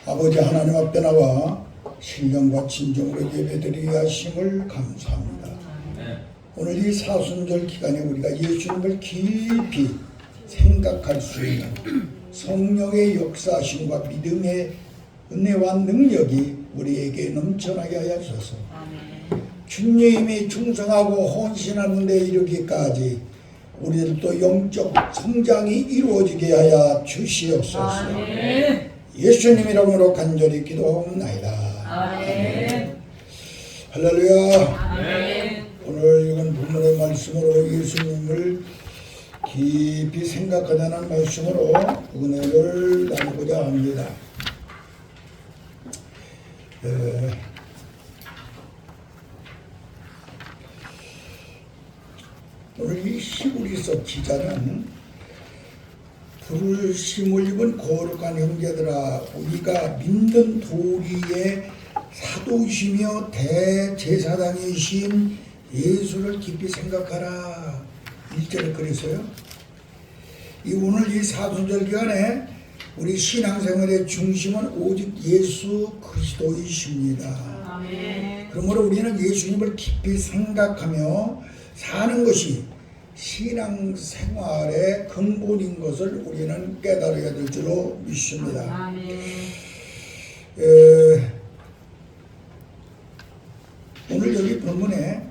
아버지 하나님 앞에 나와 신령과 진정으로 예배드리게 하심을 감사합니다. 오늘 이 사순절 기간에 우리가 예수님을 깊이 생각할 수 있는 성령의 역사하심과 믿음의 은혜와 능력이 우리에게 넘쳐나게 하여서 주님이 충성하고 헌신하는 데 이르기까지 우리들도 영적 성장이 이루어지게 하여 주시옵소서. 아멘. 예수님 이름으로 간절히 기도하옵나이다. 아멘. 할렐루야. 아멘. 오늘 읽은 본문의 말씀으로 예수님을 깊이 생각하자는 말씀으로 은혜를 나누고자 합니다. 오늘 이 히브리서 기자는 부르심을 입은 거룩한 형제들아, 우리가 믿는 도리의 사도이시며 대제사장이신 예수를 깊이 생각하라. 1절에 그랬어요. 오늘 이 사순절 기간에 우리 신앙생활의 중심은 오직 예수 그리스도이십니다. 아멘. 그러므로 우리는 예수님을 깊이 생각하며 사는 것이 신앙생활의 근본인 것을 우리는 깨달아야 될 줄로 믿습니다. 아멘. 오늘 여기 본문에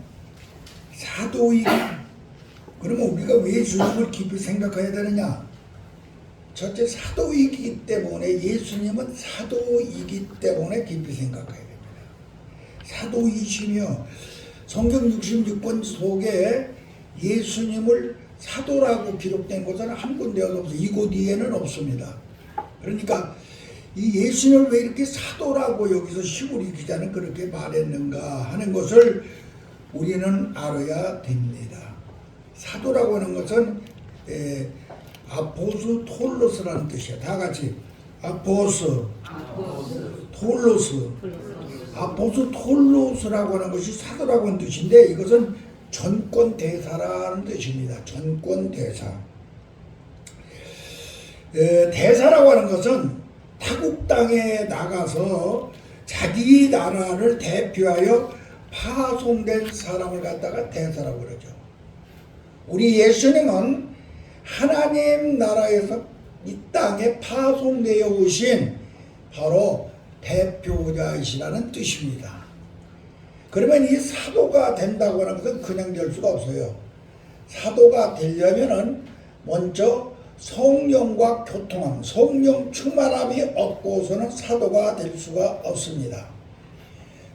사도이기, 그러면 우리가 왜 예수님을 깊이 생각해야 되느냐? 첫째, 사도이기 때문에, 예수님은 사도이기 때문에 깊이 생각해야 됩니다. 사도이시며 성경 66권 속에 예수님을 사도라고 기록된 것은 한 군데도 없어요. 이곳 이에는 없습니다. 그러니까 이 예수님을 왜 이렇게 사도라고 여기서 히브리 기자는 그렇게 말했는가 하는 것을 우리는 알아야 됩니다. 사도라고 하는 것은 아포스톨로스라는 뜻이야. 다 같이 아포스톨로스. 아포스톨로스라고 하는 것이 사도라고 하는 뜻인데, 이것은 전권대사라는 뜻입니다. 전권대사. 대사라고 하는 것은 타국 땅에 나가서 자기 나라를 대표하여 파송된 사람을 갖다가 대사라고 그러죠. 우리 예수님은 하나님 나라에서 이 땅에 파송되어 오신 바로 대표자이시라는 뜻입니다. 그러면 이 사도가 된다고 하는 것은 그냥 될 수가 없어요. 사도가 되려면은 먼저 성령과 교통함, 성령 충만함이 없고서는 사도가 될 수가 없습니다.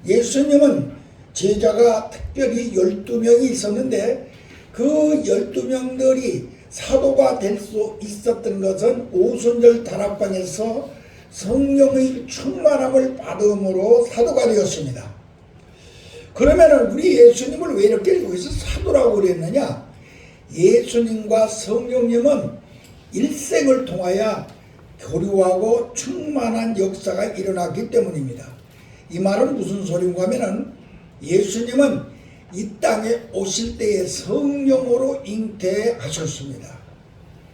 예수님은 제자가 특별히 12명이 있었는데 그 12명들이 사도가 될 수 있었던 것은 오순절 다락방에서 성령의 충만함을 받음으로 사도가 되었습니다. 그러면 우리 예수님을 왜 이렇게 여기서 사도라고 그랬느냐? 예수님과 성령님은 일생을 통하여 교류하고 충만한 역사가 일어났기 때문입니다. 이 말은 무슨 소리인가 하면은 예수님은 이 땅에 오실 때에 성령으로 잉태하셨습니다.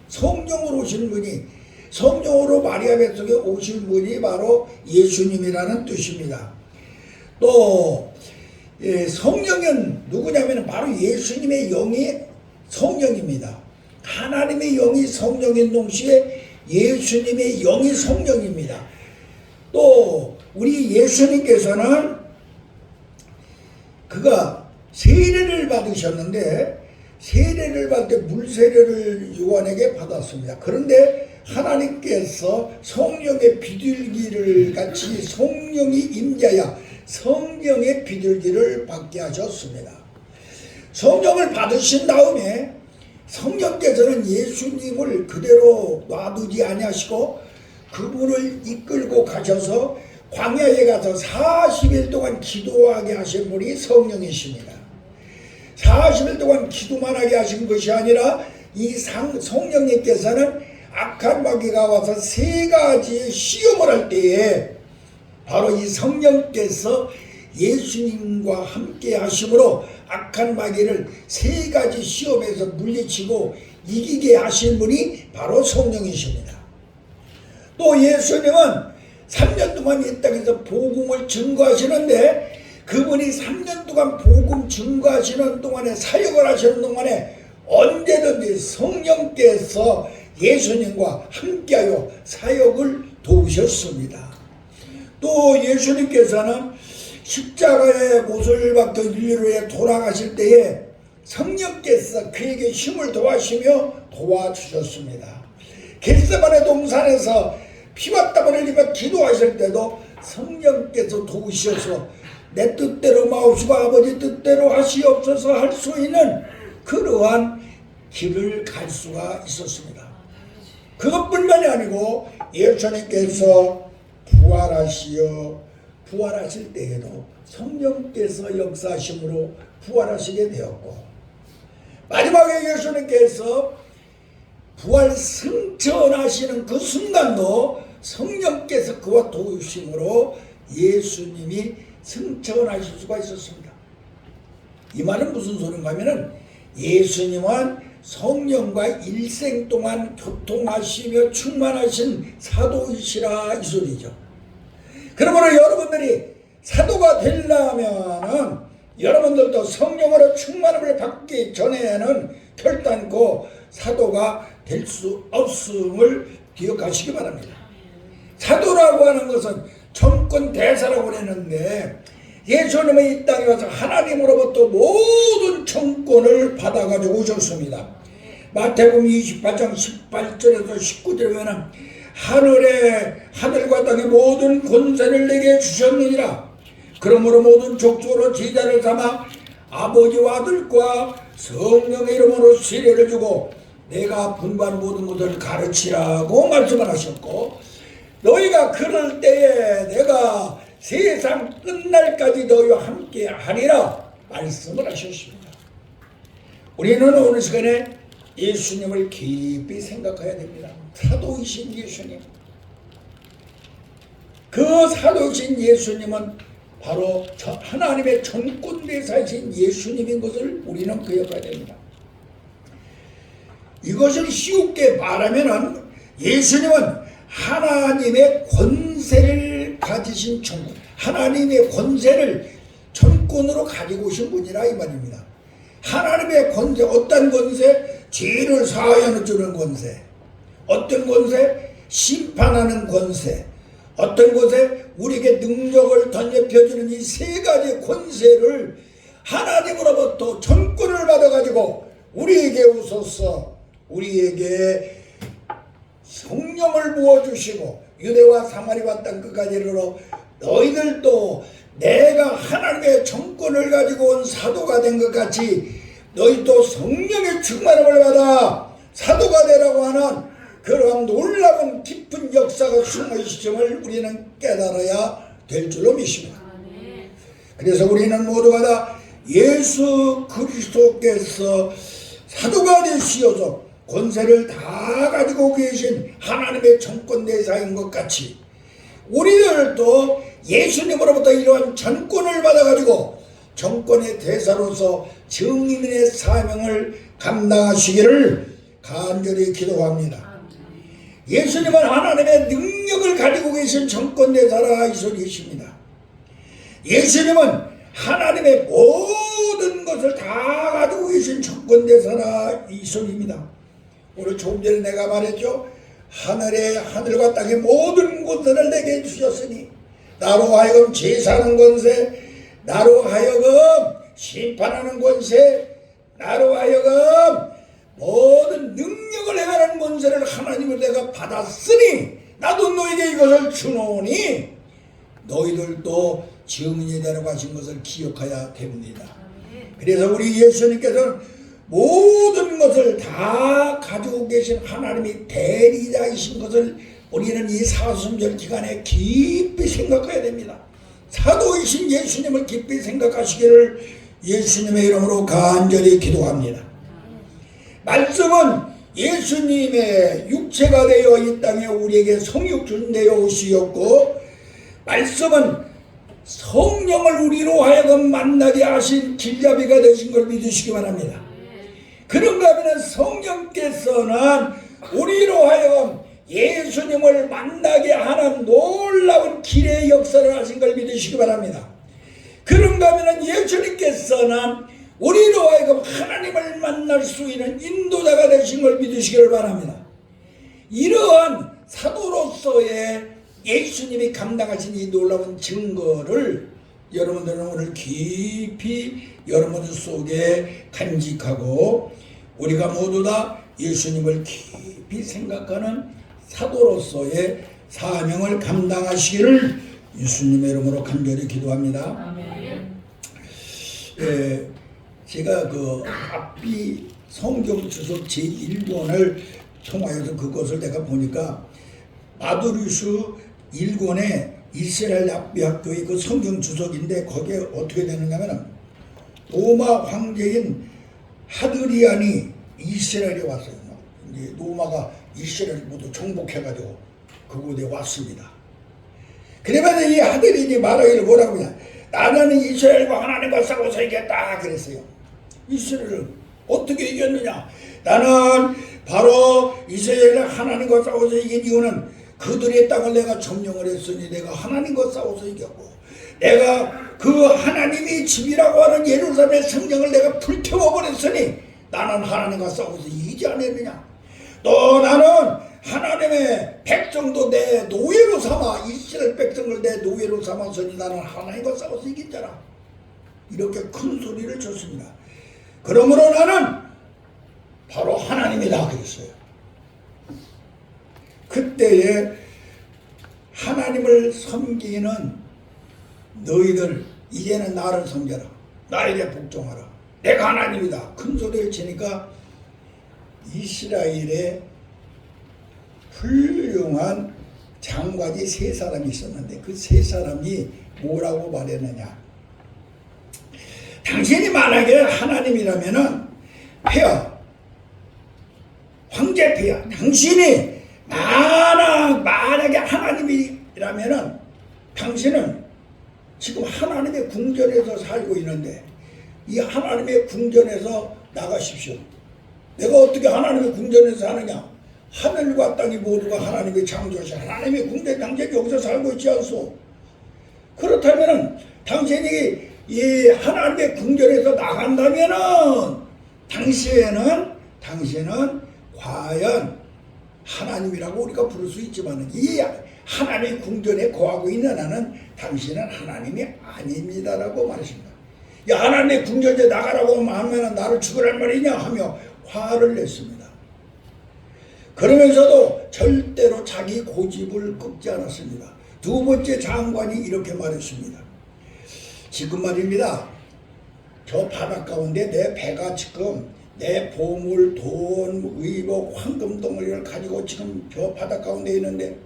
성령으로 오신 분이, 성령으로 마리아 뱃속에 오신 분이 바로 예수님이라는 뜻입니다. 또 성령은 누구냐면 바로 예수님의 영이 성령입니다. 하나님의 영이 성령인 동시에 예수님의 영이 성령입니다. 또 우리 예수님께서는 그가 세례를 받으셨는데 세례를 받을 때 물세례를 요한에게 받았습니다. 그런데 하나님께서 성령의 비둘기를 같이 성령이 임자야 성령의 비둘기를 받게 하셨습니다. 성령을 받으신 다음에 성령께서는 예수님을 그대로 놔두지 아니하시고 그분을 이끌고 가셔서 광야에 가서 40일 동안 기도하게 하신 분이 성령이십니다. 40일 동안 기도만 하게 하신 것이 아니라 이 성령님께서는 악한 마귀가 와서 3가지 시험을 할 때에 바로 이 성령께서 예수님과 함께 하심으로 악한 마귀를 3가지 시험에서 물리치고 이기게 하신 분이 바로 성령이십니다. 또 예수님은 3년 동안 이 땅에서 복음을 증거하시는데 그분이 3년 동안 복음 증거하시는 동안에 사역을 하시는 동안에 언제든지 성령께서 예수님과 함께하여 사역을 도우셨습니다. 또 예수님께서는 십자가의 못을 박혀 인류를 위해 돌아가실 때에 성령께서 그에게 힘을 도와주시며 도와주셨습니다. 겟세마네 동산에서 피와 땀을 흘리며 기도하실 때도 성령께서 도우셔서 내 뜻대로 마옵시고 아버지 뜻대로 하시옵소서 할 수 있는 그러한 길을 갈 수가 있었습니다. 그것뿐만이 아니고 예수님께서 부활하실 때에도 성령께서 역사하심으로 부활하시게 되었고 마지막에 예수님께서 부활 승천하시는 그 순간도 성령께서 그와 도우심으로 예수님이 승천하실 수가 있었습니다. 이 말은 무슨 소린가 하면은 예수님은 성령과 일생 동안 교통하시며 충만하신 사도이시라 이 소리죠. 그러므로 여러분들이 사도가 되려면은 여러분들도 성령으로 충만함을 받기 전에는 결단코 사도가 될 수 없음을 기억하시기 바랍니다. 사도라고 하는 것은 정권 대사라고 했는데 예수님은 이 땅에 와서 하나님으로부터 모든 정권을 받아가지고 오셨습니다. 마태복음 28장 18절에서 19절에 보면 하늘과 땅의 모든 권세를 내게 주셨느니라. 그러므로 모든 족속으로 제자를 삼아 아버지와 아들과 성령의 이름으로 세례를 주고 내가 분부한 모든 것을 가르치라고 말씀을 하셨고 너희가 그럴 때에 내가 세상 끝날까지 너희와 함께 하리라 말씀을 하셨습니다. 우리는 오늘 시간에 예수님을 깊이 생각해야 됩니다. 사도이신 예수님. 그 사도이신 예수님은 바로 하나님의 정권대사이신 예수님인 것을 우리는 기억해야 됩니다. 이것을 쉽게 말하면 예수님은 하나님의 권세를 가지신 정권, 하나님의 권세를 정권으로 가지고 오신 분이라 이 말입니다. 하나님의 권세, 어떤 권세? 죄를 사하여 주는 권세. 어떤 권세? 심판하는 권세. 어떤 권세? 우리에게 능력을 던져펴주는 이 세 가지 권세를 하나님으로부터 정권을 받아가지고 우리에게 오소서 우리에게 성령을 부어주시고 유대와 사마리아 땅 끝까지 이르러 너희들도 내가 하나님의 정권을 가지고 온 사도가 된 것 같이 너희도 성령의 충만함을 받아 사도가 되라고 하는 그러한 놀라운 깊은 역사가 숨어있음을 우리는 깨달아야 될 줄로 믿습니다. 그래서 우리는 모두가 다 예수 그리스도께서 사도가 되시어서 권세를 다 가지고 계신 하나님의 정권대사인 것 같이 우리들도 예수님으로부터 이러한 정권을 받아가지고 정권의 대사로서 증인의 사명을 감당하시기를 간절히 기도합니다. 예수님은 하나님의 능력을 가지고 계신 정권대사라 이 소리이십니다. 예수님은 하나님의 모든 것을 다 가지고 계신 정권대사라 이 소리입니다. 오늘 조금 전에 내가 말했죠. 하늘과 땅의 모든 권세를 내게 주셨으니 나로 하여금 제사하는 권세, 나로 하여금 심판하는 권세, 나로 하여금 모든 능력을 행하는 권세를 하나님을 내가 받았으니 나도 너에게 이것을 주노니 너희들도 증인이 되라고 하신 것을 기억해야 됩니다. 그래서 우리 예수님께서는 모든 것을 다 가지고 계신 하나님이 대리자이신 것을 우리는 이 사순절 기간에 깊이 생각해야 됩니다. 사도이신 예수님을 깊이 생각하시기를 예수님의 이름으로 간절히 기도합니다. 말씀은 예수님의 육체가 되어 이 땅에 우리에게 성육신 되어 오시었고 말씀은 성령을 우리로 하여금 만나게 하신 길잡이가 되신 걸 믿으시기 바랍니다. 그런가 하면 성령께서는 우리로 하여금 예수님을 만나게 하는 놀라운 길의 역사를 하신 걸 믿으시기 바랍니다. 그런가 하면 예수님께서는 우리로 하여금 하나님을 만날 수 있는 인도자가 되신 걸 믿으시기를 바랍니다. 이러한 사도로서의 예수님이 감당하신 이 놀라운 증거를 여러분들은 오늘 깊이 여러분들 속에 간직하고 우리가 모두 다 예수님을 깊이 생각하는 사도로서의 사명을 감당하시기를 예수님의 이름으로 간절히 기도합니다. 제가 그 앞비 성경 주석 제1권을 통하여서 그것을 내가 보니까 마두리스 1권의 이스라엘 앞비 학교의 그 성경 주석인데 거기에 어떻게 되느냐면 로마 황제인 하드리안이 이스라엘에 왔어요. 이제 로마가 이스라엘 모두 정복해가지고 그곳에 왔습니다. 그러면 이 하드리안이 말하기를 뭐라고 하냐, 나는 이스라엘과 하나님과 싸워서 이겼다 그랬어요. 이스라엘을 어떻게 이겼느냐, 나는 바로 이스라엘과 하나님과 싸워서 이긴 이유는 그들의 땅을 내가 점령을 했으니 내가 하나님과 싸워서 이겼고, 내가 그 하나님이 집이라고 하는 예루살렘의 성령을 내가 불태워버렸으니 나는 하나님과 싸워서 이기지 않았느냐. 또 나는 하나님의 백성도 내 노예로 삼아, 이스라엘 백성을 내 노예로 삼았으니 나는 하나님과 싸워서 이긴 자라. 이렇게 큰 소리를 쳤습니다. 그러므로 나는 바로 하나님이다 그랬어요. 그때에 하나님을 섬기는 너희들 이제는 나를 섬겨라, 나에게 복종하라, 내가 하나님이다 큰 소리를 치니까 이스라엘에 훌륭한 장관이 3사람이 있었는데 그 3사람이 뭐라고 말했느냐, 당신이 만약에 하나님이라면은 폐하, 황제 폐하, 당신이 만약에 하나님이라면은 당신은 지금 하나님의 궁전에서 살고 있는데 이 하나님의 궁전에서 나가십시오. 내가 어떻게 하나님의 궁전에서 사느냐, 하늘과 땅이 모두가 하나님의 창조하신 하나님의 궁전, 당신이 여기서 살고 있지 않소. 그렇다면은 당신이 이 하나님의 궁전에서 나간다면은 당신은 과연 하나님이라고 우리가 부를 수 있지만 이 하나님의 궁전에 거하고 있는 나는 당신은 하나님이 아닙니다라고 말했습니다. 야, 하나님의 궁전에 나가라고 하면 나를 죽으란 말이냐 하며 화를 냈습니다. 그러면서도 절대로 자기 고집을 꺾지 않았습니다. 두 번째 장관이 이렇게 말했습니다. 지금 말입니다, 저 바다 가운데 내 배가 지금 내 보물, 돈, 의복, 황금 덩어리를 가지고 지금 저 바다 가운데 있는데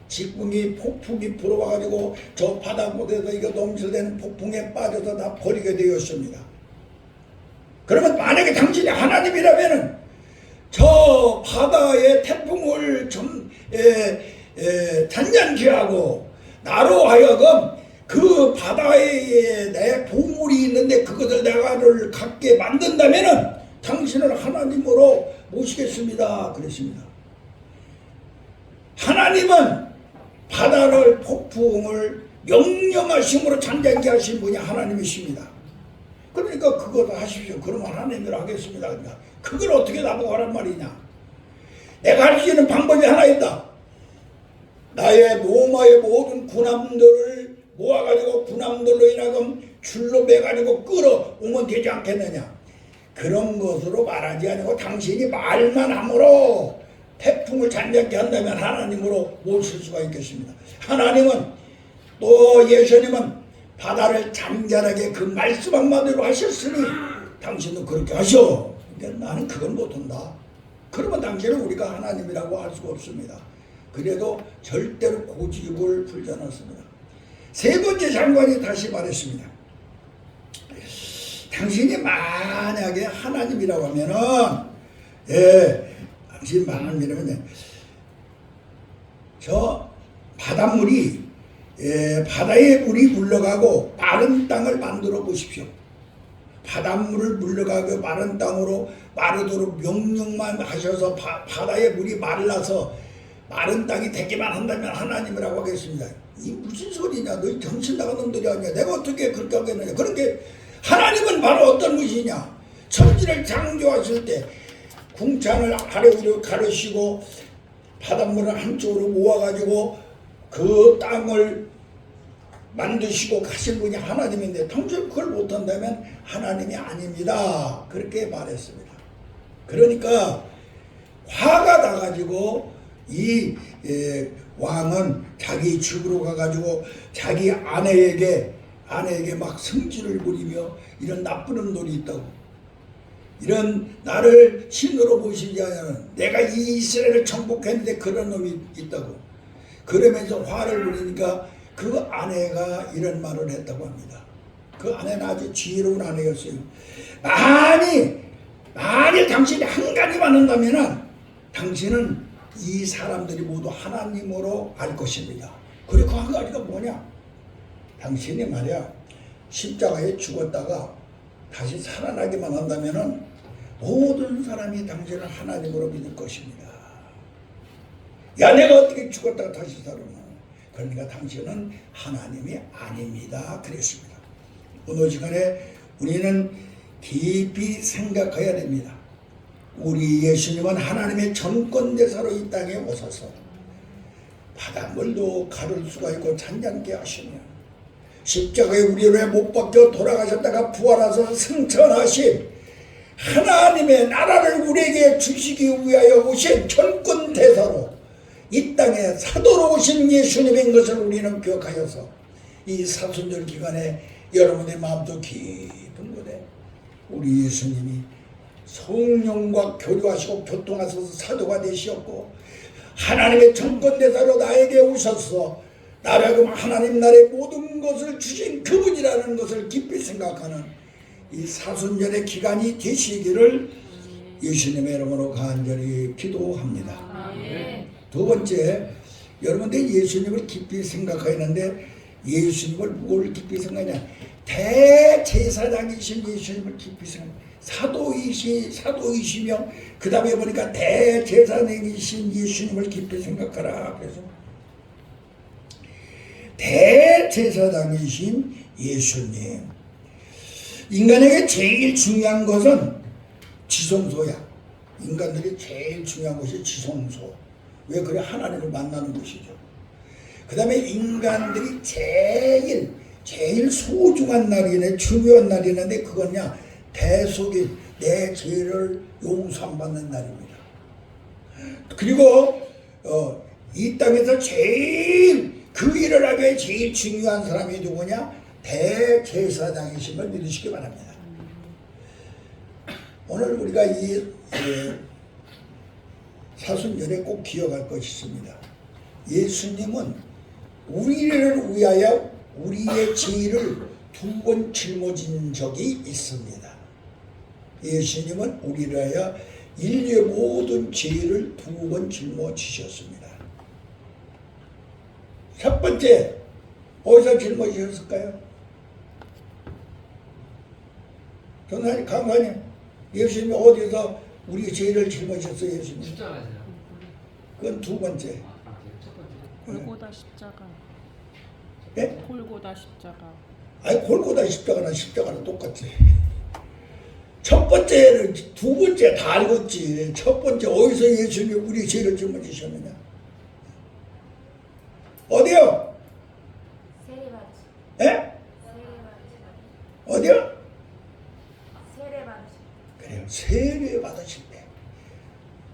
지금이 폭풍이 불어와가지고 저 바닷물에서 이거 넘쳐대는 폭풍에 빠져서 다 버리게 되었습니다. 그러면 만약에 당신이 하나님이라면은 저 바다의 태풍을 좀 잔잔케 하고 나로 하여금 그 바다에 내 보물이 있는데 그것을 내가를 갖게 만든다면은 당신을 하나님으로 모시겠습니다 그랬습니다. 하나님은 바다를, 폭풍을 명령하심으로 잔잔케 하신 분이 하나님이십니다. 그러니까 그것도 하십시오. 그러면 하나님으로 하겠습니다. 그러니까 그걸 어떻게 나보고 하란 말이냐. 내가 할 수 있는 방법이 하나 있다. 나의 로마의 모든 군함들을 모아가지고 군함들로 인하여 줄로 매가지고 끌어오면 되지 않겠느냐. 그런 것으로 말하지 않고 당신이 말만 함으로 태풍을 잔잔케 한다면 하나님으로 모실 수가 있겠습니다. 하나님은 또 예수님은 바다를 잔잔하게 그 말씀 한마디로 하셨으니 당신도 그렇게 하셔. 그러니까 나는 그건 못한다. 그러면 당신은 우리가 하나님이라고 할 수가 없습니다. 그래도 절대로 고집을 풀지 않았습니다. 세 번째 장관이 다시 말했습니다. 당신이 만약에 하나님이라고 하면은 당신 하나님이라면 저 바닷물이 바다에 물이 물러가고 마른 땅을 만들어 보십시오. 바닷물을 물러가고 마른 땅으로 마르도록 명령만 하셔서 바다에 물이 말라서 마른 땅이 되기만 한다면 하나님이라고 하겠습니다. 이 무슨 소리냐? 너희 정신 나간 놈들이 아니야. 내가 어떻게 그렇게 하겠느냐? 그렇게 하나님은 바로 어떤 분이냐? 천지를 창조하실 때 궁창을 아래로 가르시고 바닷물을 한쪽으로 모아가지고 그 땅을 만드시고 가신 분이 하나님인데 당신 그걸 못한다면 하나님이 아닙니다. 그렇게 말했습니다. 그러니까 화가 나가지고 이 왕은 자기 집으로 가가지고 자기 아내에게 막 승질을 부리며 이런 나쁜 놈들이 있다고. 이런 나를 신으로 보시지 않으면 내가 이 이스라엘을 정복했는데 그런 놈이 있다고. 그러면서 화를 부리니까 그 아내가 이런 말을 했다고 합니다. 그 아내는 아주 지혜로운 아내였어요. 만일 당신이 한 가지만 한다면 당신은 이 사람들이 모두 하나님으로 알 것입니다. 그리고 한 가지가 뭐냐? 당신이 말이야 십자가에 죽었다가 다시 살아나기만 한다면 모든 사람이 당신을 하나님으로 믿을 것입니다. 야, 내가 어떻게 죽었다가 다시 살아나? 그러니까 당신은 하나님이 아닙니다. 그랬습니다. 오늘 시간에 우리는 깊이 생각해야 됩니다. 우리 예수님은 하나님의 전권대사로 이 땅에 오셔서 바닷물도 가를 수가 있고 잔잔케 하시며 십자가에 우리를 못 박혀 돌아가셨다가 부활하셔서 승천하신 하나님의 나라를 우리에게 주시기 위하여 오신 전권대사로 이 땅에 사도로 오신 예수님인 것을 우리는 기억하여서 이 사순절 기간에 여러분의 마음도 깊은 곳에 우리 예수님이 성령과 교류하시고 교통하셔서 사도가 되시었고 하나님의 전권대사로 나에게 오셔서 나라금 하나님 나라의 모든 것을 주신 그분이라는 것을 깊이 생각하는 이 사순절의 기간이 되시기를 예수님의 이름으로 간절히 기도합니다. 두 번째, 여러분들 예수님을 깊이 생각해야 하는데 예수님을 뭘 깊이 생각하냐? 대제사장이신 예수님을 깊이 생각합니다. 사도이시며 그 다음에 보니까 대제사장이신 예수님을 깊이 생각하라. 그래서 대제사장이신 예수님. 인간에게 제일 중요한 것은 지성소야. 인간들이 제일 중요한 것이 지성소. 왜 그래? 하나님을 만나는 것이죠. 그 다음에 인간들이 제일 소중한 날이네, 중요한 날이는데 그거냐? 대속인, 내 죄를 용서받는 날입니다. 그리고 이 땅에서 그 일을 하기 위해 제일 중요한 사람이 누구냐? 대제사장이심을 믿으시기 바랍니다. 오늘 우리가 이 사순절에 꼭 기억할 것이 있습니다. 예수님은 우리를 위하여 우리의 죄를 2번 짊어진 적이 있습니다. 예수님은 우리를 위하여 인류의 모든 죄를 2번 짊어지셨습니다. 첫 번째, 어디서 짊어지셨을까요? 전사님, 강사님, 예수님이 어디서 우리 죄를 짊어지셨어요? 예수님? 십자가에서요. 그건 두 번째. 첫 번째. 골고다 십자가. 예? 골고다 십자가. 아니, 골고다 십자가는 똑같지. 첫 번째는, 두 번째 다 알겠지. 첫 번째 어디서 예수님이 우리 죄를 짊어지셨느냐? 어디요? 세례받으시. 예? 어디요? 세례받으시. 그래요. 세례 받으실 때,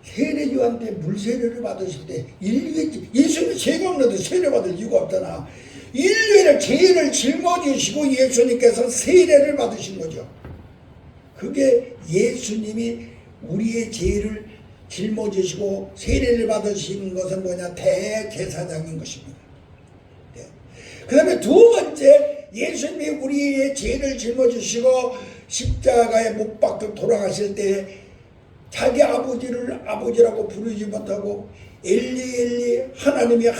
세례요한테 물세례를 받으실 때 예수님이 죄가 없는데 세례 받을 이유가 없잖아. 인류의 죄를 짊어지시고 예수님께서 세례를 받으신 거죠. 그게 예수님이 우리의 죄를 짊어지시고 세례를 받으신 것은 뭐냐? 대제사장인 것입니다. 네. 그 다음에 두 번째, 예수님이 우리의 죄를 짊어지시고 십자가에 못 박혀 돌아가실 때 자기 아버지를 아버지라고 부르지 못하고 엘리 하나님이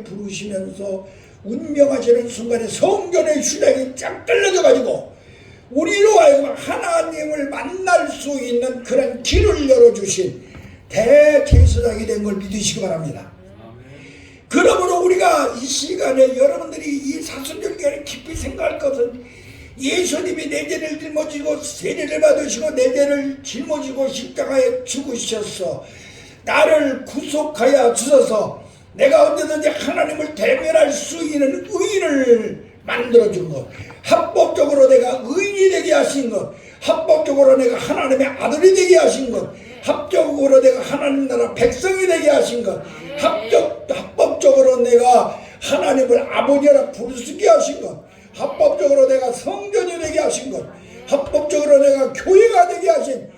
부르시면서 운명하시는 순간에 성전의 휴장이 쫙 끌려져 가지고 우리로 하여금 하나님을 만날 수 있는 그런 길을 열어주신 대제사장이 된 걸 믿으시기 바랍니다. 그러므로 우리가 이 시간에 여러분들이 이 사순절기를 깊이 생각할 것은 예수님이 내 죄를 짊어지고 세례를 받으시고 내 죄를 짊어지고 십자가에 죽으셔서 나를 구속하여 주셔서 내가 언제든지 하나님을 대면할 수 있는 의인을 만들어준 것, 합법적으로 내가 의인이 되게 하신 것, 합법적으로 내가 하나님의 아들이 되게 하신 것, 합법적으로 내가 하나님 나라 백성이 되게 하신 것, 합법적으로 내가 하나님을 아버지라 부를 수 있게 하신 것, 합법적으로 내가 성전이 되게 하신 것, 합법적으로 내가 교회가 되게 하신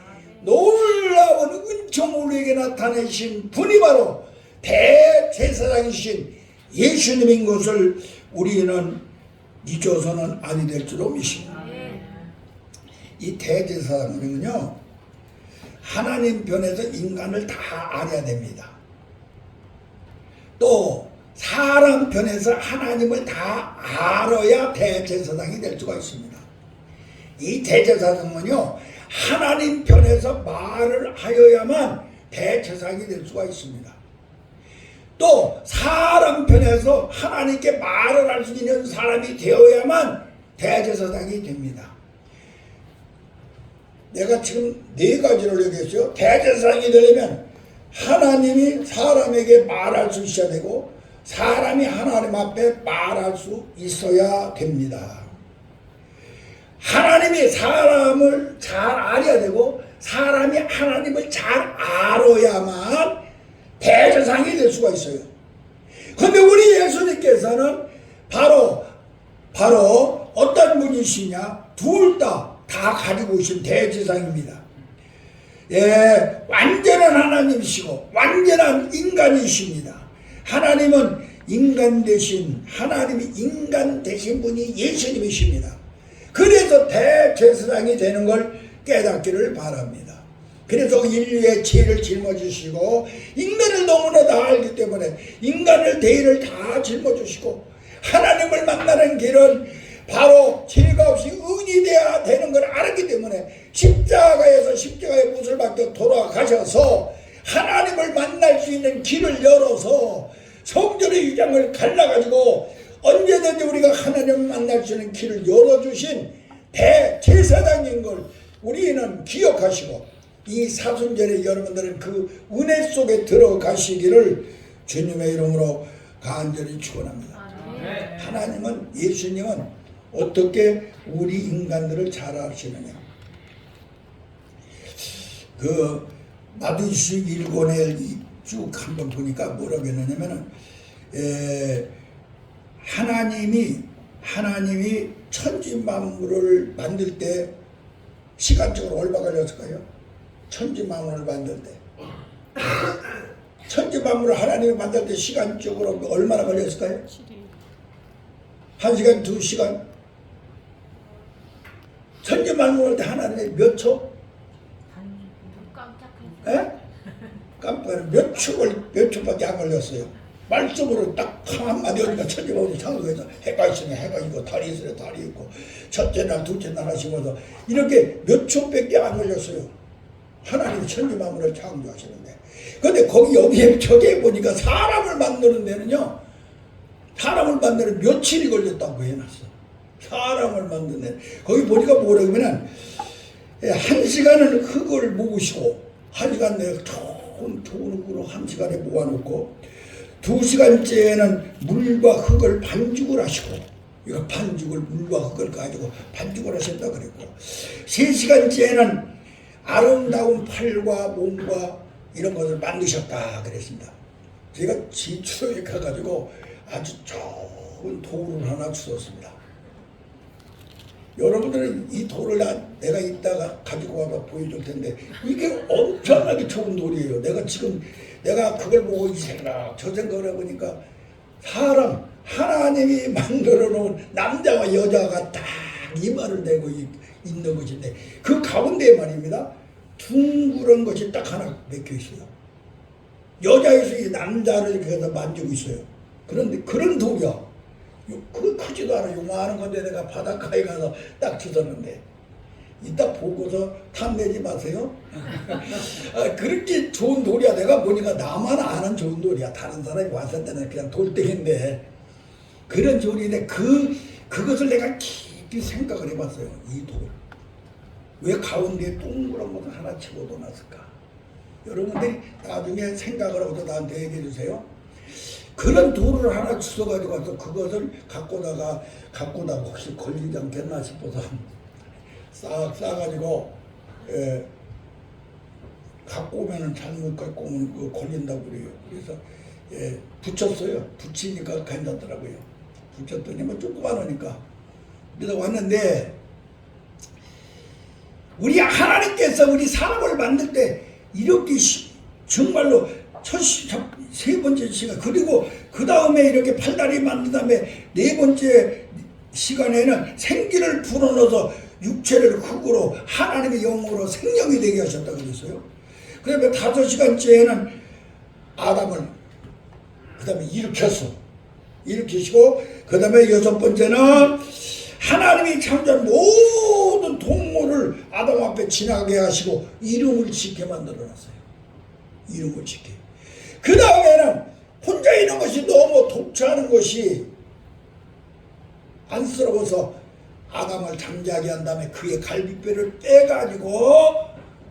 놀라운 은총을 우리에게 나타내신 분이 바로 대제사장이신 예수님인 것을 우리는 잊어서는 아니 될 줄로 믿습니다. 이 대제사장은요, 하나님 편에서 인간을 다 알아야 됩니다. 또 사람 편에서 하나님을 다 알아야 대제사장이 될 수가 있습니다. 이 대제사장은요, 하나님 편에서 말을 하여야만 대제사장이 될 수가 있습니다. 또 사람 편에서 하나님께 말을 할 수 있는 사람이 되어야만 대제사장이 됩니다. 내가 지금 네 가지를 얘기했어요. 대제사장이 되려면 하나님이 사람에게 말할 수 있어야 되고 사람이 하나님 앞에 말할 수 있어야 됩니다. 하나님이 사람을 잘 알아야 되고 사람이 하나님을 잘 알아야만 대제사장이 될 수가 있어요. 그런데 우리 예수님께서는 바로 어떤 분이시냐? 둘 다 가지고 오신 대제사장입니다. 예, 완전한 하나님이시고 완전한 인간이십니다. 하나님은 인간 대신 하나님이 인간 되신 분이 예수님이십니다. 그래서 대제사장이 되는 걸 깨닫기를 바랍니다. 그래서 인류의 죄를 짊어지시고 인간을 너무나 다 알기 때문에 인간을 대의를 다 짊어지시고 하나님을 만나는 길은 바로 죄가 없이 의인이 되어야 되는 걸 알았기 때문에 십자가에서 십자가의 못을 받고 돌아가셔서 하나님을 만날 수 있는 길을 열어서 성전의 위장을 갈라가지고 언제든지 우리가 하나님을 만날 수 있는 길을 열어주신 대제사장인 걸 우리는 기억하시고 이 사순절에 여러분들은 그 은혜 속에 들어가시기를 주님의 이름으로 간절히 축원합니다. 하나님은 예수님은 어떻게 우리 인간들을 잘 아시느냐? 그 마두스 1권에 쭉 한번 보니까 뭐라고 했느냐면은 하나님이 천지 만물을 만들 때 시간적으로 얼마 걸렸을까요? 천지 만물을 만들 때 천지 만물을 하나님이 만들 때 시간적으로 얼마나 걸렸을까요? 1시간, 2시간? 천지 만물을 때 하나님이 몇 초? 깜빡이는 몇 초밖에 안 걸렸어요. 말씀으로 딱 한마디 하니까 천지 만물이 창조해서 해가 있으면 해가 있고 달이 있으면 달이 있고 첫째 날 둘째 날 하시면서 이렇게 몇 초밖에 안 걸렸어요. 하나님이 천지 만물을 창조하시는데 근데 여기에 저기에 보니까 사람을 만드는 데는요 사람을 만드는 며칠이 걸렸다고 해놨어. 사람을 만드는 데 거기 보니까 뭐라고 하면은 1시간은 흙을 모으시고 1시간 내에 좋은 흙으로 1시간에 모아놓고 2시간째에는 물과 흙을 반죽을 하시고 이거 반죽을 물과 흙을 가지고 반죽을 하셨다 그랬고 3시간째에는 아름다운 팔과 몸과 이런 것을 만드셨다 그랬습니다. 제가 지추석에 가가지고 아주 좋은 돌을 하나 주셨습니다. 여러분들은 이 돌을 내가 이따가 가지고 와서 보여줄 텐데 이게 엄청나게 좋은 돌이에요. 내가 그걸 보고 이 생각 저 생각을 해보니까 하나님이 만들어 놓은 남자와 여자가 딱 이마를 대고 있는 것인데 그 가운데 말입니다. 둥그런 것이 딱 하나 맥혀 있어요. 여자에서 이 남자를 이렇게 해서 만지고 있어요. 그런데 그런 돌이야. 그 크지도 않아. 요만한 건데 내가 바닷가에 가서 딱 주웠는데 이따 보고서 탐내지 마세요. 그렇게 좋은 돌이야. 내가 보니까 나만 아는 좋은 돌이야. 다른 사람이 왔을 때는 그냥 돌덩인데 그런 돌인데 그것을 내가 깊이 생각을 해봤어요. 이 돌. 왜 가운데에 동그란 것을 하나 집어넣어놨을까? 여러분들이 나중에 생각을 하고 나한테 얘기해 주세요. 그런 돌을 하나 주워가지고 와서 그것을 갖고다가 혹시 걸리지 않겠나 싶어서 싸가지고 갖고 오면은 잘못 갖고 오면 그 걸린다고 그래요. 그래서 붙였어요. 붙이니까 괜찮더라고요. 붙였더니 뭐 조그마하니까 그래서 왔는데 우리 하나님께서 우리 사람을 만들 때 이렇게 정말로 세 번째 시간 그리고 그 다음에 이렇게 팔다리 만든 다음에 네 번째 시간에는 생기를 불어넣어서 육체를 흙으로 하나님의 영으로 생명이 되게 하셨다고 그랬어요. 그 다음에 5시간째에는 아담을 그 다음에 일으키시고 그 다음에 6번째는 하나님이 창조한 모든 동물을 아담 앞에 지나게 하시고 이름을 짓게 만들어놨어요. 이름을 짓게. 그 다음에는 혼자 있는 것이 너무 독차하는 것이 안쓰러워서 아담을 잠자게 한 다음에 그의 갈비뼈를 빼가지고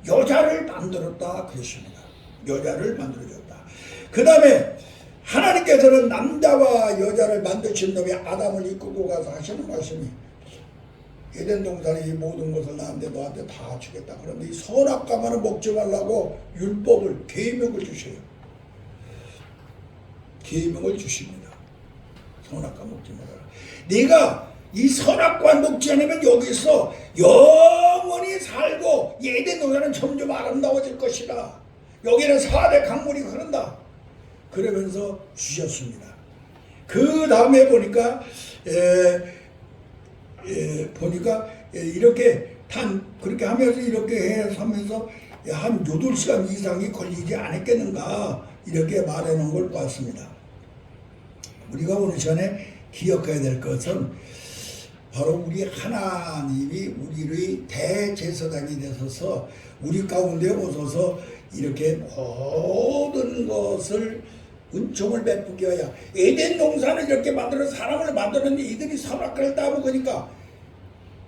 여자를 만들었다 그랬습니다. 여자를 만들어줬다. 그 다음에 하나님께서는 남자와 여자를 만드신 다음에 아담을 이끌고 가서 하시는 말씀이 에덴 동산의 이 모든 것을 너한테 다 주겠다. 그런데 이 선악과만은 먹지 말라고 율법을 계명을 주셔요. 계명을 주십니다. 선악과 먹지 말아라. 네가 이 선악과 먹지 않으면 여기서 영원히 살고 에덴 동산은 점점 아름다워질 것이다. 여기는 4대 강물이 흐른다. 그러면서 주셨습니다. 그 다음에 보니까 이렇게 그렇게 하면서 이렇게 해서 하면서 한 8시간 이상이 걸리지 않았겠는가 이렇게 말해놓은 걸 봤습니다. 우리가 오늘 시간에 기억해야 될 것은 바로 우리 하나님이 우리의 대제사장이 되셔서 우리 가운데 오셔서 이렇게 모든 것을 은총을 베푸게 하여 에덴 동산을 이렇게 만들어 사람을 만드는데 이들이 선악과를 따먹으니까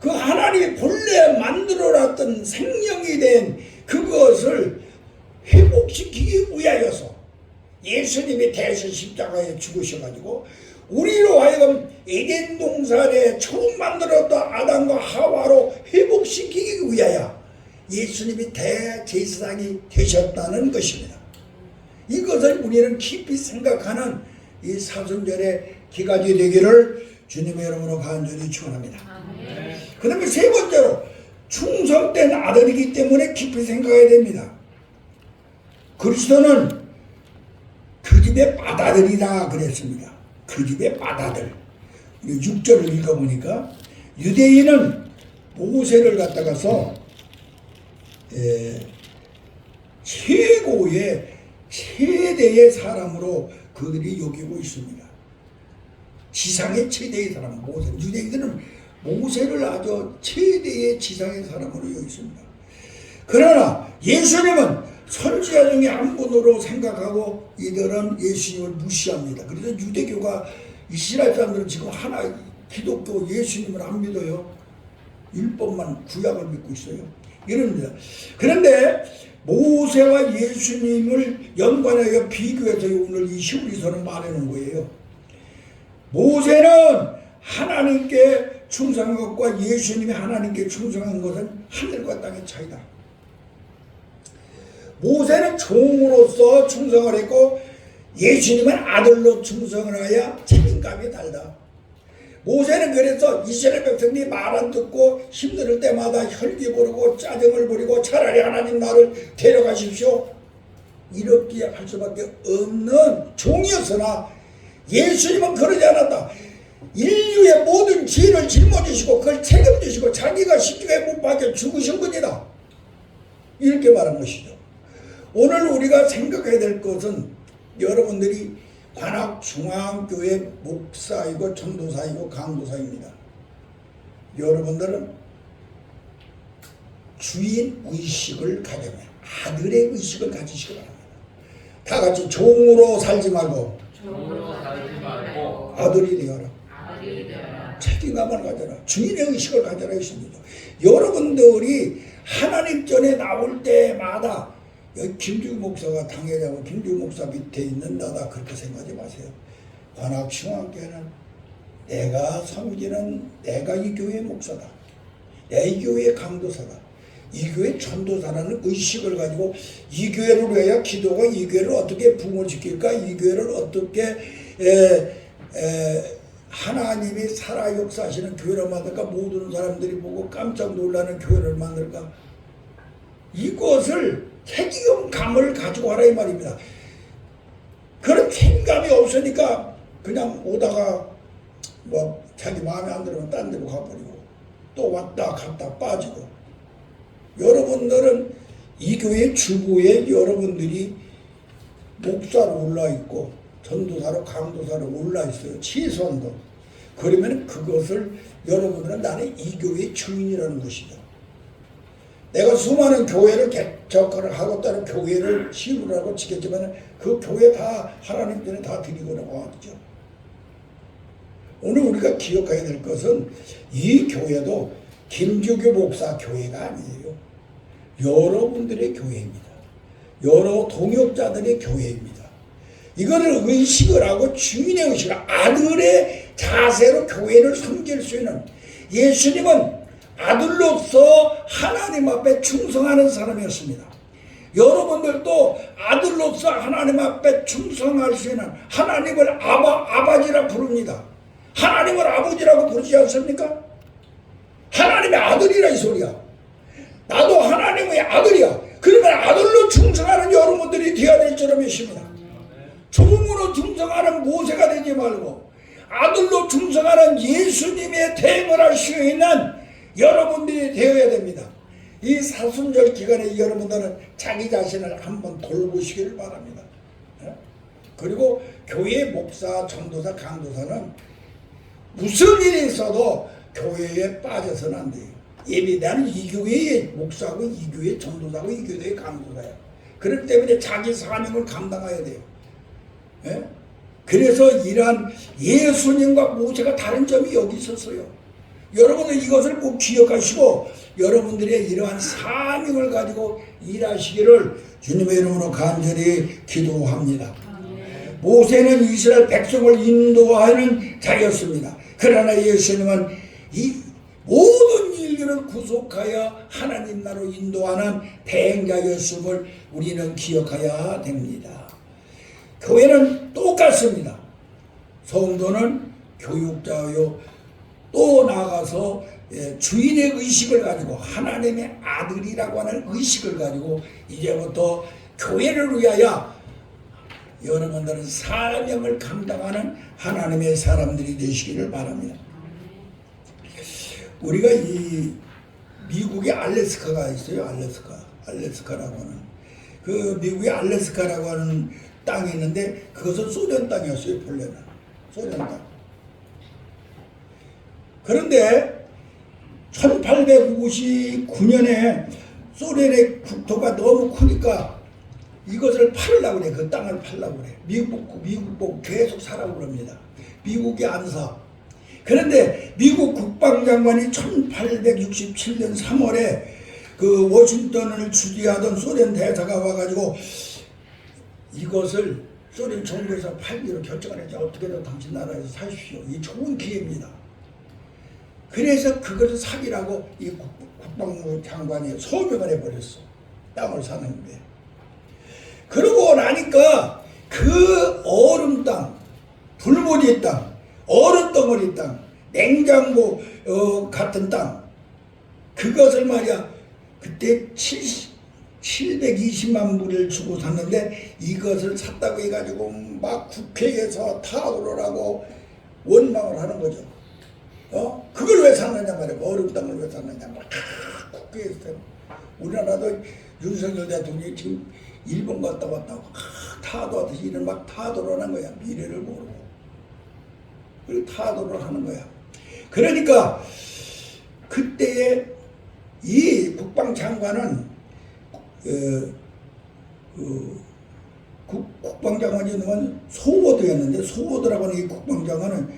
그 하나님이 본래 만들어놨던 생명이 된 그것을 회복시키기 위하여서 예수님이 대신 십자가에 죽으셔가지고 우리로 하여금 에덴 동산에 처음 만들었던 아담과 하와로 회복시키기 위하여 예수님이 대제사장이 되셨다는 것입니다. 이것을 우리는 깊이 생각하는 이 사순절의 기간이 되기를 주님의 이름으로 간절히 축원합니다. 그 다음에 세 번째로 충성된 아들이기 때문에 깊이 생각해야 됩니다. 그리스도는 그 집의 맏아들이라 그랬습니다. 그 집의 맏아들. 6절을 읽어보니까 유대인은 모세를 갖다가서 최대의 사람으로 그들이 여기고 있습니다. 지상의 최대의 사람 모세. 유대인들은 모세를 아주 최대의 지상의 사람으로 여기 있습니다. 그러나 예수님은 선지자 중에 한 분으로 생각하고 이들은 예수님을 무시합니다. 그래서 유대교가 이스라엘 사람들은 지금 하나 기독교 예수님을 안 믿어요. 율법만 구약을 믿고 있어요. 이럽니다. 그런데 모세와 예수님을 연관하여 비교해서 오늘 이 히브리서는 말해놓은 거예요. 모세는 하나님께 충성한 것과 예수님이 하나님께 충성한 것은 하늘과 땅의 차이다. 모세는 종으로서 충성을 했고 예수님은 아들로 충성을 하여 책임감이 달다. 모세는 그래서 이스라엘 백성들이 말 안 듣고 힘들 때마다 혈기 부르고 짜증을 부리고 차라리 하나님 나를 데려가십시오 이렇게 할 수밖에 없는 종이었으나 예수님은 그러지 않았다. 인류의 모든 죄를 짊어지시고 그걸 책임지시고 자기가 십자가에 못 박혀 죽으신 분이다. 이렇게 말한 것이죠. 오늘 우리가 생각해야 될 것은 여러분들이 관악중앙교회 목사이고 전도사이고 강도사입니다. 여러분들은 주인 의식을 가져면 아들의 의식을 가지시기 바랍니다. 다 같이 종으로 살지 말고 아들이 되어라. 책임감을 가져라. 주인의 의식을 가져라 했습니다. 여러분들이 하나님 전에 나올 때마다 여기 김주기 목사가 당회자고 김주기 목사 밑에 있는 나다 그렇게 생각하지 마세요. 관악중앙교회는 내가 섬기는 내가 이 교회의 목사다. 내가 이 교회의 강도사다. 이 교회 전도사라는 의식을 가지고 이 교회를 위하여 기도가 이 교회를 어떻게 부흥시킬까 이 교회를 어떻게 하나님이 살아 역사하시는 교회를 만들까 모든 사람들이 보고 깜짝 놀라는 교회를 만들까 이것을 책임감을 가지고 하라 이 말입니다. 그런 책임감이 없으니까 그냥 오다가 뭐 자기 마음에 안 들으면 딴 데로 가버리고 또 왔다 갔다 빠지고 여러분들은 이 교회 주부에 여러분들이 목사로 올라있고 전도사로 강도사로 올라있어요. 최소한도. 그러면 그것을 여러분들은 나는 이 교회의 주인이라는 것이죠. 내가 수많은 교회를 개척을 하고 다른 교회를 시우를 하고 지켰지만 그 교회 다 하나님 전에 다 드리고 나왔죠. 오늘 우리가 기억해야 될 것은 이 교회도 김주교 목사 교회가 아니에요. 여러분들의 교회입니다. 여러 동역자들의 교회입니다. 이거를 의식을 하고 주인의 의식을 아들의 자세로 교회를 섬길 수 있는 예수님은 아들로서 하나님 앞에 충성하는 사람이었습니다. 여러분들도 아들로서 하나님 앞에 충성할 수 있는 하나님을 아버지라 부릅니다. 하나님을 아버지라고 부르지 않습니까? 하나님의 아들이라 이 소리야. 나도 하나님의 아들이야. 그러면 아들로 충성하는 여러분들이 되어야 될 줄을 믿습니다. 종으로 충성하는 모세가 되지 말고 아들로 충성하는 예수님의 대행을 할 수 있는 여러분들이 되어야 됩니다. 이 사순절 기간에 여러분들은 자기 자신을 한번 돌보시기를 바랍니다. 그리고 교회 목사, 전도사, 강도사는 무슨 일이 있어도 교회에 빠져서는 안 돼요. 나는 이 교회의 목사고 이 교회의 전도사고 이 교회의 강도사야. 그렇기 때문에 자기 사명을 감당해야 돼요. 예? 그래서 이러한 예수님과 모세가 다른 점이 여기 있었어요. 여러분은 이것을 꼭 기억하시고 여러분들의 이러한 사명을 가지고 일하시기를 주님의 이름으로 간절히 기도합니다. 모세는 이스라엘 백성을 인도하는 자였습니다. 그러나 예수님은 이 모든 인류를 구속하여 하나님 나라로 인도하는 대행자였음을 우리는 기억해야 됩니다. 교회는 똑같습니다. 성도는 교육자요 또 나아가서 주인의 의식을 가지고 하나님의 아들이라고 하는 의식을 가지고 이제부터 교회를 위하여 여러분들은 사명을 감당하는 하나님의 사람들이 되시기를 바랍니다. 우리가 이 미국의 알래스카가 있어요. 알래스카라고 하는 그 미국의 알래스카라고 하는 땅이 있는데 그것은 소련 땅이었어요. 본래는 소련 땅. 그런데 1859년에 소련의 국토가 너무 크니까 이것을 팔으려고 그래. 그 땅을 팔려고 그래. 미국 보고 계속 사라고 그럽니다. 미국이 안 사. 그런데 미국 국방장관이 1867년 3월에 그 워싱턴을 주재하던 소련 대사가 와가지고 이것을 소련 정부에서 팔기로 결정을 했죠. 어떻게든 당신 나라에서 사십시오. 이 좋은 기회입니다. 그래서 그것을 사기라고 이 국방부 장관이 서명을 해버렸어. 땅을 사는데. 그러고 나니까 그 얼음 땅, 불모지 땅, 얼음 덩어리 땅, 냉장고 같은 땅, 그것을 말이야 그때 720만 불을 주고 샀는데 이것을 샀다고 해가지고 막 국회에서 타도를 하고 원망을 하는 거죠. 그걸 왜 샀느냐 말이야. 얼음 땅을 왜 샀느냐 막 국회에서. 우리나라도 윤석열 대통령이 지금 일본 갔다 왔다고 타도하듯이 이런 막 타도를 하는 거야. 미래를 모르고. 그리고 타도를 하는 거야. 그러니까 그때에 이 국방장관은 국방장관이 소워드였는데, 소워드라고 하는 이 국방장관은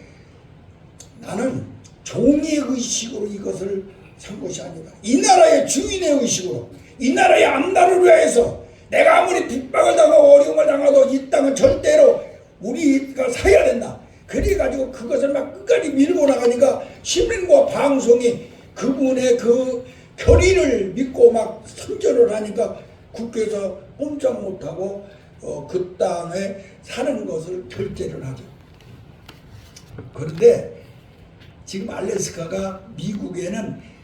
나는 종의 의식으로 이것을 산 것이 아니다. 이 나라의 주인의 의식으로, 이 나라의 앞날을 위해서 내가 아무리 핍박을 당하고 어려움을 당하도 이 땅은 절대로 우리가 사야 된다. 그래가지고 그것을 막 끝까지 밀고 나가니까 시민과 방송이 그분의 그 결의를 믿고 막 선전을 하니까 국회에서 꼼짝 못하고 그 땅에 사는 것을 결재를 하죠. 그런데 지금 알래스카가 미국에는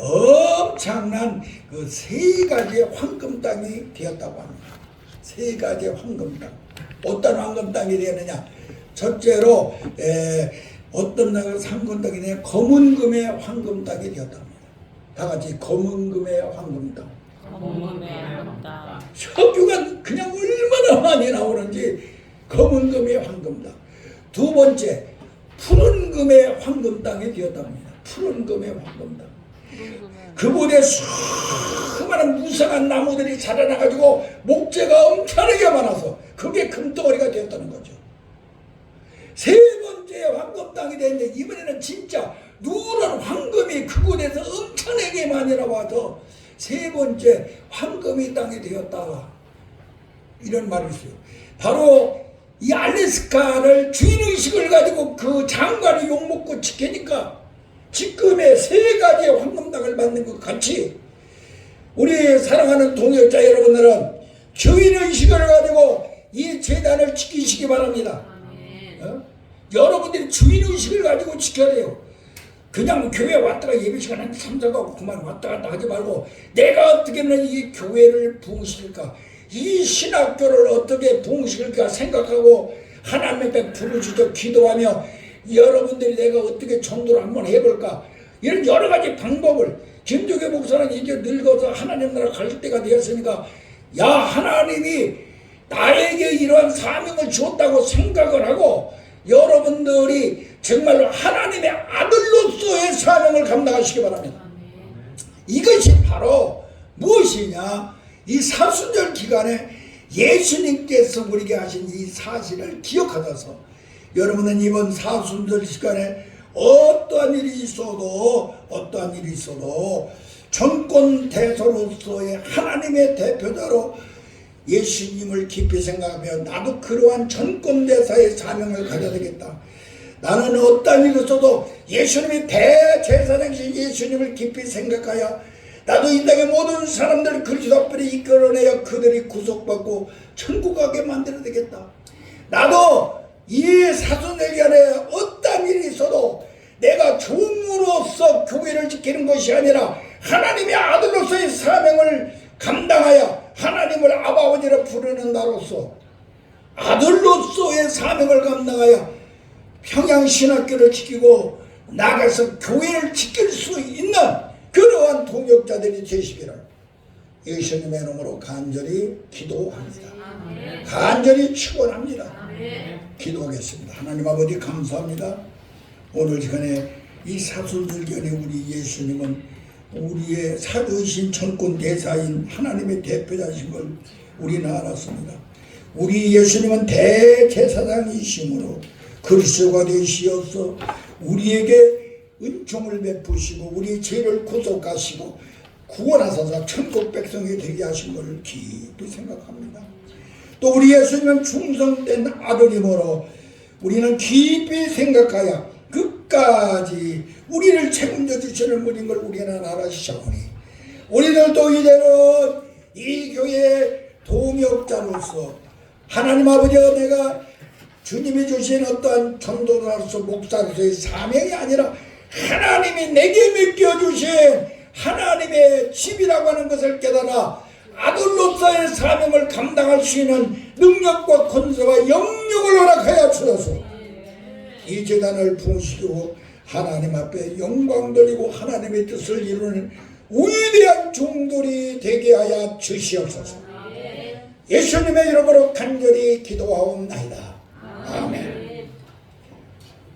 엄청난 그 세 가지의 황금 땅이 되었다고 합니다. 세 가지의 황금 땅. 어떤 황금 땅이 되었느냐? 첫째로 어떤 황금 땅이 되냐? 검은금의 황금 땅이 되었답니다. 다 같이 검은금의 황금 땅. 검은금의 황금 땅. 석유가 그냥 얼마나 많이 나오는지 검은금의 황금 땅. 두 번째, 푸른금의 황금 땅이 되었답니다. 푸른금의 황금 땅. 그곳에 수많은 무성한 나무들이 자라나가지고 목재가 엄청나게 많아서 그게 금덩어리가 되었다는 거죠. 세 번째 황금 땅이 되는데 이번에는 진짜 누런 황금이 그곳에서 엄청나게 많이 나와서 세 번째 황금이 땅이 되었다. 이런 말이 있어요. 바로 이 알래스카를 주인의식을 가지고 그 장관이 욕먹고 지키니까 지금의 세 가지의 황금 땅을 받는 것 같이 우리 사랑하는 동역자 여러분들은 주인의식을 가지고 이 재단을 지키시기 바랍니다. 여러분들이 주인의식을 가지고 지켜야 돼요. 그냥 교회 왔다가 예배 시간에 참석하고 그만 왔다 갔다 하지 말고 내가 어떻게 하면 이 교회를 부흥시킬까, 이 신학교를 어떻게 부흥시킬까 생각하고 하나님 앞에 부르짖어 기도하며 여러분들이 내가 어떻게 전도를 한번 해볼까, 이런 여러 가지 방법을. 김종교 목사는 이제 늙어서 하나님 나라 갈 때가 되었으니까 야, 하나님이 나에게 이러한 사명을 주었다고 생각을 하고 여러분들이 정말로 하나님의 아들로서의 사명을 감당하시기 바랍니다. 이것이 바로 무엇이냐? 이 사순절 기간에 예수님께서 우리에게 하신 이 사실을 기억하셔서 여러분은 이번 사순절 시간에 어떠한 일이 있어도 정권 대소로서의 하나님의 대표자로 예수님을 깊이 생각하며 나도 그러한 정권 대사의 사명을 가져야 되겠다. 나는 어떠한 일이 있어도 예수님이 대제사장이신 예수님을 깊이 생각하여 나도 이 땅의 모든 사람들을 그리스도 앞으로 이끌어내어 그들이 구속받고 천국 가게 만들어야 되겠다. 나도 이 사순절 기간에 어떤 일이 있어도 내가 종으로서 교회를 지키는 것이 아니라 하나님의 아들로서의 사명을 감당하여 하나님을 아버지로 부르는 나로서 아들로서의 사명을 감당하여 평양신학교를 지키고 나가서 교회를 지킬 수 있는 그러한 동역자들이 되시기를 예수님의 이름으로 간절히 기도합니다. 간절히 축원합니다. 기도하겠습니다. 하나님 아버지 감사합니다. 오늘 시간에 이 사순절 기간에 우리 예수님은 우리의 사도이신 정권 대사인 하나님의 대표자신 걸 우리는 알았습니다. 우리 예수님은 대제사장이심으로 그리스도가 되시어서 우리에게 은총을 베푸시고 우리의 죄를 구속하시고 구원하셔서 천국 백성이 되게 하신 걸 깊이 생각합니다. 또 우리 예수님은 충성된 아들이므로 우리는 깊이 생각하여 끝까지 우리를 책임져 주시는 분인 걸 우리는 알아주시오니 우리들도 이제는 이 교회의 동역자로서 하나님 아버지와 내가 주님이 주신 어떠한 전도자로서 목사로서의 사명이 아니라 하나님이 내게 맡겨주신 하나님의 집이라고 하는 것을 깨달아 아들로서의 사명을 감당할 수 있는 능력과 권세와 영역을 허락하여 주셔서 이 재단을 부흥시키고 하나님 앞에 영광 돌리고 하나님의 뜻을 이루는 위대한 종들이 되게 하여 주시옵소서. 예수님의 이름으로 간절히 기도하옵나이다. 아멘.